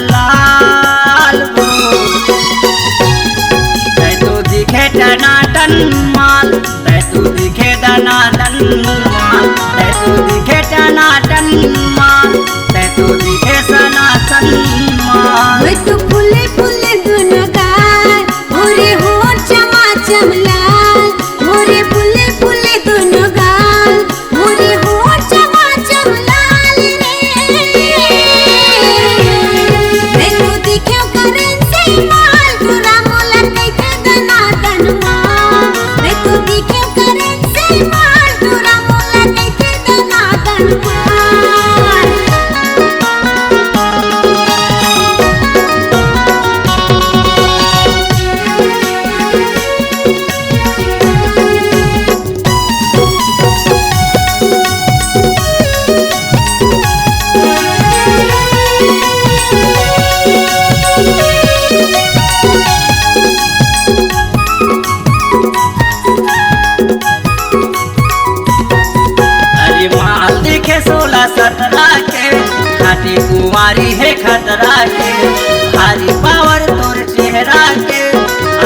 लाल तू दिखे टनाटन माल, तू दिखे टनाटन माल, तू दिखे टनाटन माल, तू दिखे सनातन माल। तू फूले फूले दोनों गाल, मोरे होठ चमाचम लाल, मोरे फूले फूले दोनों गाल, मोरे होठ चमाचम लाल रे। तू दिखे करेंसी माल, तुरा मोला कैथे दनादन माल, तू दिखे करेंसी माल, तुरा मोला कैथे दनादन माल। अरे माल दिखे 16-17 के, खाटी कुंवारी है खतरा के, भारी पावर तोर चेहरा के,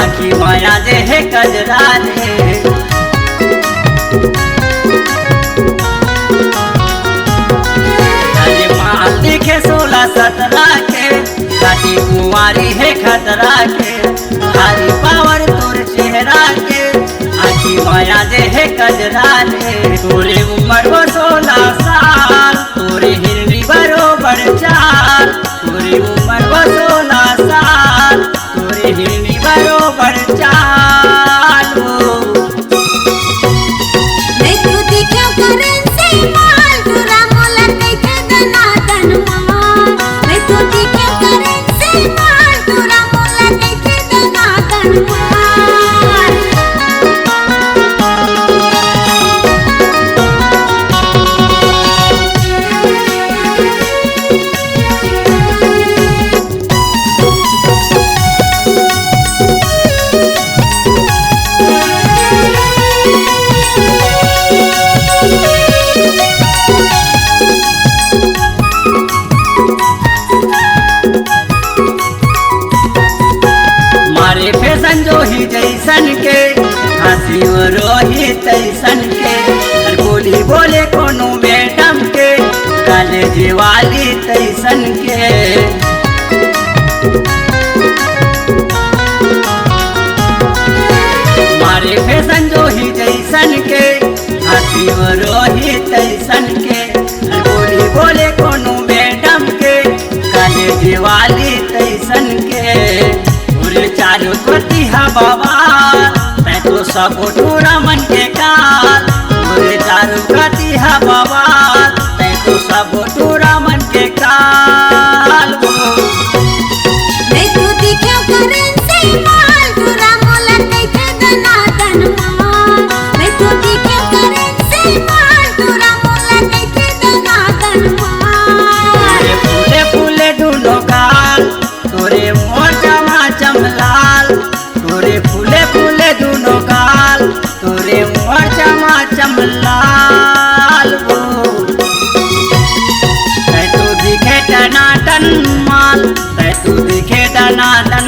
आखी माया दे है कजरा रे। अरे माल दिखे 16-17 के, खाटी कुंवारी है खतरा के, भारी पावर तोर चेहरा के, आखी माया दे है कजरा रे। तोरे उम्र वो 16 साल, तोरे हिरनी बरोबर चाल, तोरे उम्र वो 16 साल, तोरे हिरनी बरोबर चाल। तू दिखे करेंसी माल, तुरा मोला कैथे दनादन माल, तू दिखे करेंसी माल, तुरा मोला कैथे दनादन माल। मारे फैशन जो ही जैसन के, हंसी रोही तैसन के, बोली बोले कोनो मैडम के, कॉलेज वाली तैसन के। मारे फैशन जो ही जैसन के, हंसी रोही तैसन के, बोली बोले कोनो मैडम के, कॉलेज वाली तैसन के। चारू कोती हा बाबा, मैं तो सब टूरा मन के काल, चारू कोती हा बाबा, मैं तो सब टूरा मन के काल। तू दिखे करेंसी माल, तुरा मोला कैथे दनादन माल, तू दिखे करेंसी माल, तुरा मोला कैथे दनादन माल। फूले फूले दोनों गाल, तोरे मोर चमाचम लाल, तोरे फूले फूले दोनों गाल, तोरे मोर चमाचम लाल। तू दिखे टनाटन माल, तू दिखे टनाटन